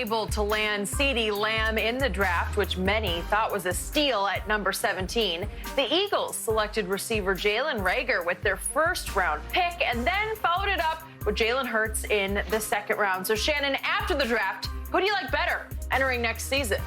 able to land CeeDee Lamb in the draft, which many thought was a steal at number 17. The Eagles selected receiver Jalen Reagor with their first-round pick and then followed it up with Jalen Hurts in the second round. So, Shannon, after the draft, who do you like better entering next season?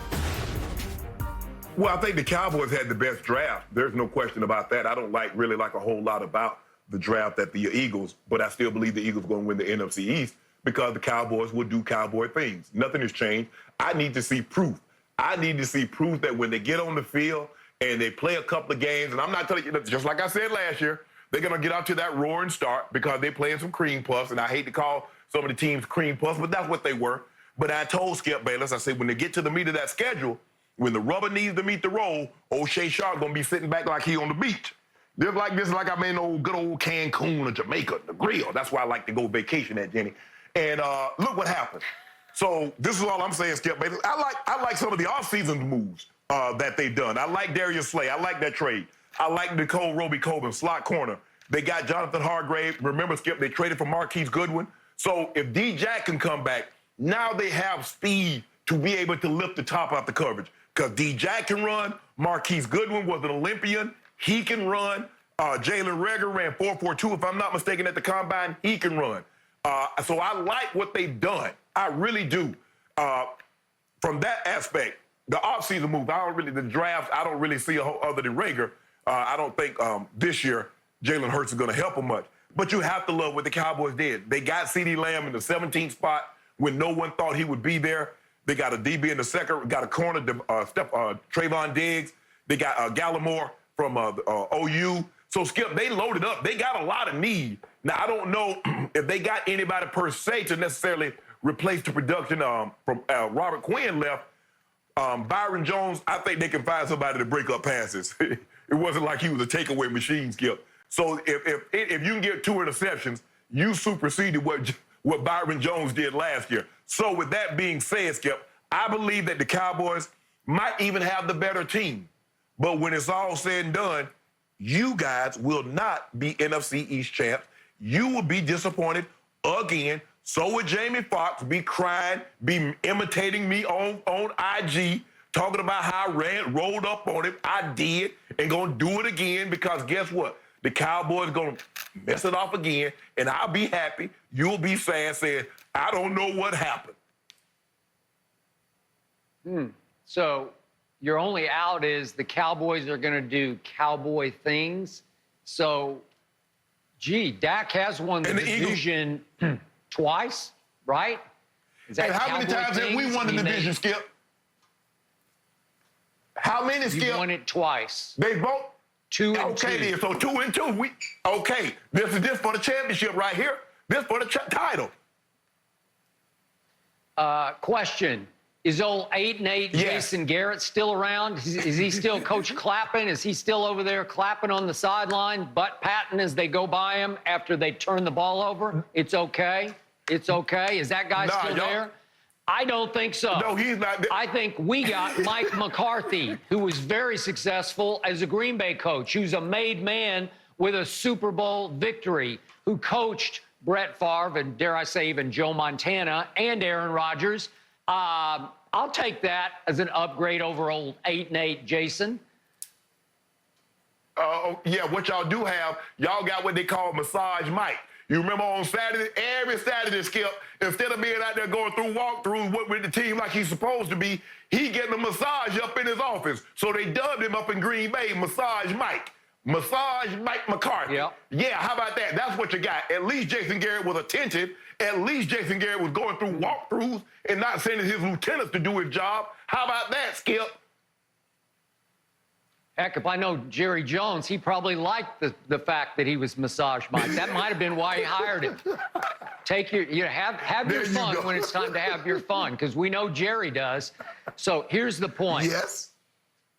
Well, I think the Cowboys had the best draft. There's no question about that. I don't really like a whole lot about the draft at the Eagles, but I still believe the Eagles are going to win the NFC East because the Cowboys will do Cowboy things. Nothing has changed. I need to see proof. I need to see proof that when they get on the field and they play a couple of games, and I'm not telling you, just like I said last year, they're going to get out to that roaring start because they're playing some cream puffs, and I hate to call some of the teams cream puffs, but that's what they were. But I told Skip Bayless, I said, when they get to the meat of that schedule, when the rubber needs to meet the road, old Shay Sharpe going to be sitting back like he on the beach. Just like this, like I'm in old good old Cancun or Jamaica, the grill. That's why I like to go vacation at, Jenny. And look what happened. So this is all I'm saying, Skip Bayless. I like some of the offseason moves that they've done. I like Darius Slay. I like that trade. I like Nicole Roby-Coben, slot corner. They got Jonathan Hargrave. Remember, Skip, they traded for Marquise Goodwin. So if D-Jack can come back, now they have speed to be able to lift the top off the coverage. Because D-Jack can run. Marquise Goodwin was an Olympian. He can run. Jalen Reagor ran 4.42, if I'm not mistaken, at the combine. He can run. So I like what they've done. I really do. From that aspect, the offseason move, the draft, I don't really see a whole other than Reagor. I don't think this year Jalen Hurts is going to help him much. But you have to love what the Cowboys did. They got CeeDee Lamb in the 17th spot when no one thought he would be there. They got a DB in the second, got a corner, Trayvon Diggs. They got Gallimore from OU. So, Skip, they loaded up. They got a lot of need. Now, I don't know if they got anybody per se to necessarily replace the production from Robert Quinn left. Byron Jones, I think they can find somebody to break up passes. It wasn't like he was a takeaway machine, Skip. So if you can get 2 interceptions, you superseded what Byron Jones did last year. So with that being said, Skip, I believe that the Cowboys might even have the better team. But when it's all said and done, you guys will not be NFC East champs. You will be disappointed again. So would Jamie Foxx be crying, be imitating me on IG, talking about how I rolled up on him. I did, and going to do it again because guess what? The Cowboys going to mess it off again, and I'll be happy. You'll be sad saying, I don't know what happened. So your only out is the Cowboys are going to do Cowboy things. So, gee, Dak has won the division twice, right? And how many times have we won the division, Skip? How many, Skip? You won it twice. They both? 2 and 2. Okay, then, so 2 and 2. Okay, this is this for the championship right here. This for the title. Question. Is old 8-8 Jason Garrett still around? Is he still Coach clapping? Is he still over there clapping on the sideline, butt patting as they go by him after they turn the ball over? It's okay. It's okay. Is that guy still there? I don't think so. No, he's not there. I think we got Mike McCarthy, who was very successful as a Green Bay coach, who's a made man with a Super Bowl victory, who coached Brett Favre and, dare I say, even Joe Montana and Aaron Rodgers. I'll take that as an upgrade over old 8-8 Jason. Yeah, what y'all do have, y'all got what they call Massage Mike. You remember on Saturday, every Saturday, Skip, instead of being out there going through walkthroughs with the team like he's supposed to be, he getting a massage up in his office. So they dubbed him up in Green Bay, Massage Mike. Massage Mike McCarthy. Yeah, how about that? That's what you got. At least Jason Garrett was attentive. At least Jason Garrett was going through walkthroughs and not sending his lieutenants to do his job. How about that, Skip? Heck, if I know Jerry Jones, he probably liked the fact that he was Massage Mike. That might have been why he hired him. Take your, have your fun when it's time to have your fun, because we know Jerry does. So here's the point. Yes.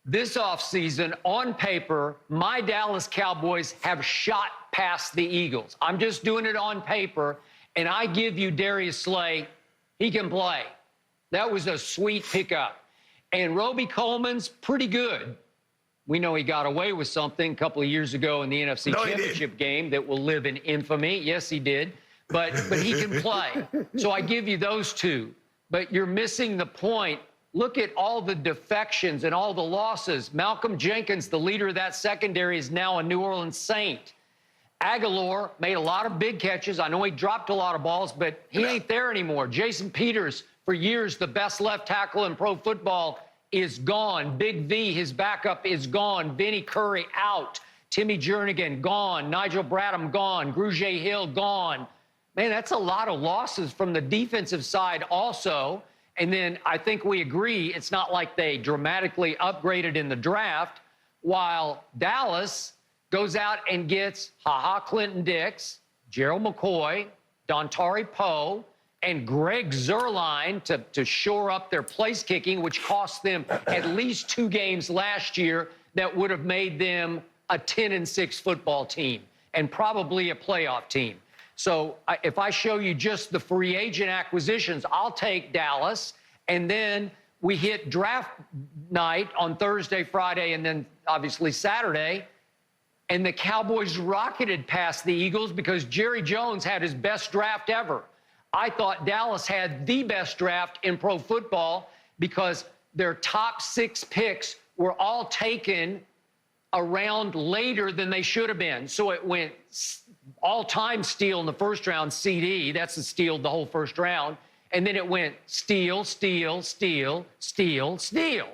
This offseason, on paper, my Dallas Cowboys have shot past the Eagles. I'm just doing it on paper, and I give you Darius Slay. He can play. That was a sweet pickup. And Roby Coleman's pretty good. We know he got away with something a couple of years ago in the NFC Championship game that will live in infamy. Yes, he did. But he can play. So I give you those two. but you're missing the point. Look at all the defections and all the losses. Malcolm Jenkins, the leader of that secondary, is now a New Orleans Saint. Aguilar made a lot of big catches. I know he dropped a lot of balls, but he ain't there anymore. Jason Peters, for years, the best left tackle in pro football, is gone. Big V, his backup, is gone. Vinny Curry out. Timmy Jernigan, gone. Nigel Bradham, gone. Grugier Hill, gone. Man, that's a lot of losses from the defensive side also. And then I think we agree it's not like they dramatically upgraded in the draft, while Dallas goes out and gets Clinton Dix, Gerald McCoy, Dontari Poe, and Greg Zuerlein to shore up their place kicking, which cost them at least 2 games last year that would have made them a 10-6 football team and probably a playoff team. So if I show you just the free agent acquisitions, I'll take Dallas, and then we hit draft night on Thursday, Friday, and then obviously Saturday, and the Cowboys rocketed past the Eagles because Jerry Jones had his best draft ever. I thought Dallas had the best draft in pro football because their top 6 picks were all taken a round later than they should have been. So it went all-time steal in the first round, CD. That's the steal of the whole first round. And then it went steal, steal, steal, steal, steal.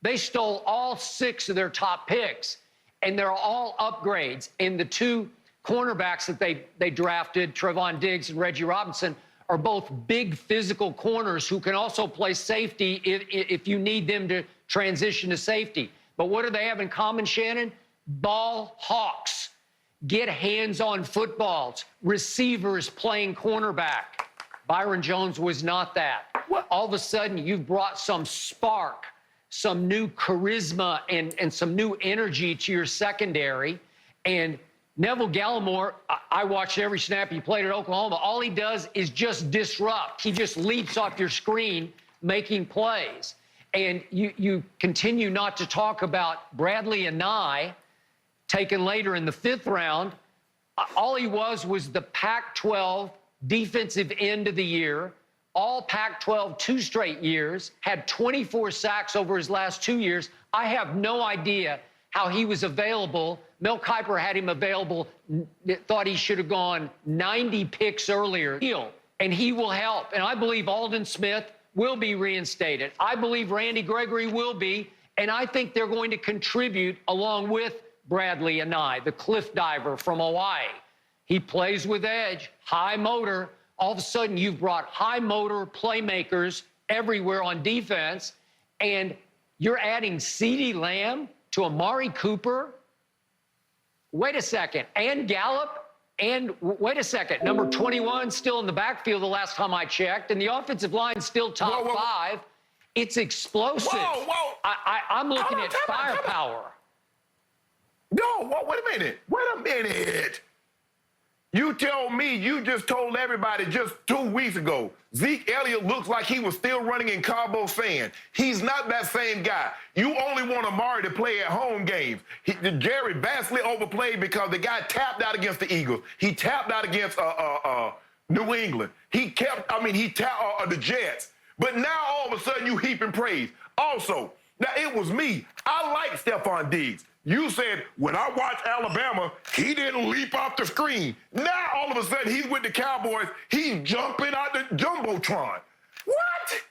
They stole all 6 of their top picks, and they're all upgrades. And the 2 cornerbacks that they drafted, Trevon Diggs and Reggie Robinson, are both big physical corners who can also play safety if you need them to transition to safety. But what do they have in common, Shannon? Ball hawks. Get hands-on footballs. Receivers playing cornerback. Byron Jones was not that. What? All of a sudden, you've brought some spark, some new charisma, and some new energy to your secondary. And Neville Gallimore, I watched every snap he played at Oklahoma. All he does is just disrupt. He just leaps off your screen making plays. And you continue not to talk about Bradley Anae, taken later in the 5th round. All he was the Pac-12 defensive end of the year, all Pac-12 2 straight years, had 24 sacks over his last 2 years. I have no idea how he was available. Mel Kiper had him available, thought he should have gone 90 picks earlier. And he will help. And I believe Aldon Smith will be reinstated. I believe Randy Gregory will be. And I think they're going to contribute along with Bradley Anae, the cliff diver from Hawaii. He plays with edge, high motor. All of a sudden, you've brought high motor playmakers everywhere on defense. And you're adding CeeDee Lamb to Amari Cooper. Wait a second. And Gallup. And wait a second. Number 21 still in the backfield the last time I checked. And the offensive line still top 5. It's explosive. Whoa. I'm looking at firepower. No, wait a minute. You tell me, you just told everybody just 2 weeks ago, Zeke Elliott looks like he was still running in Cabo Sand. He's not that same guy. You only want Amari to play at home games. Jerry vastly overplayed because the guy tapped out against the Eagles. He tapped out against New England. He tapped the Jets. But now all of a sudden you heaping praise. Also, now it was me. I like Stephon Diggs. You said, when I watched Alabama, he didn't leap off the screen. Now, all of a sudden, he's with the Cowboys. He's jumping out the Jumbotron. What?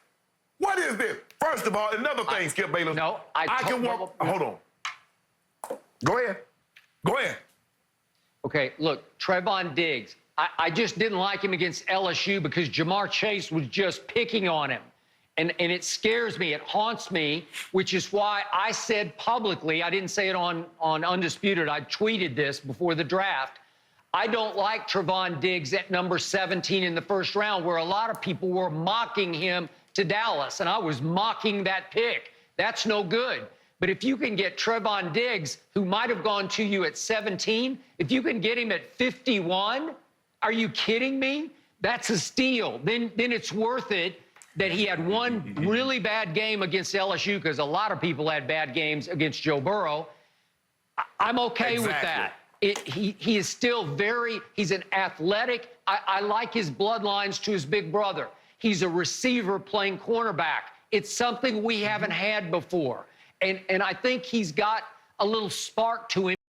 What is this? First of all, another thing, Skip Bayless. No, I can walk. Hold on. Go ahead. Okay, look, Trevon Diggs. I just didn't like him against LSU because Jamar Chase was just picking on him. And it scares me, it haunts me, which is why I said publicly, I didn't say it on Undisputed, I tweeted this before the draft, I don't like Trevon Diggs at number 17 in the first round, where a lot of people were mocking him to Dallas, and I was mocking that pick. That's no good. But if you can get Trevon Diggs, who might have gone to you at 17, if you can get him at 51, are you kidding me? That's a steal. Then it's worth it that he had one really bad game against LSU, because a lot of people had bad games against Joe Burrow. I'm okay with that. He is still he's an athletic. I like his bloodlines to his big brother. He's a receiver playing cornerback. It's something we haven't had before. And I think he's got a little spark to him.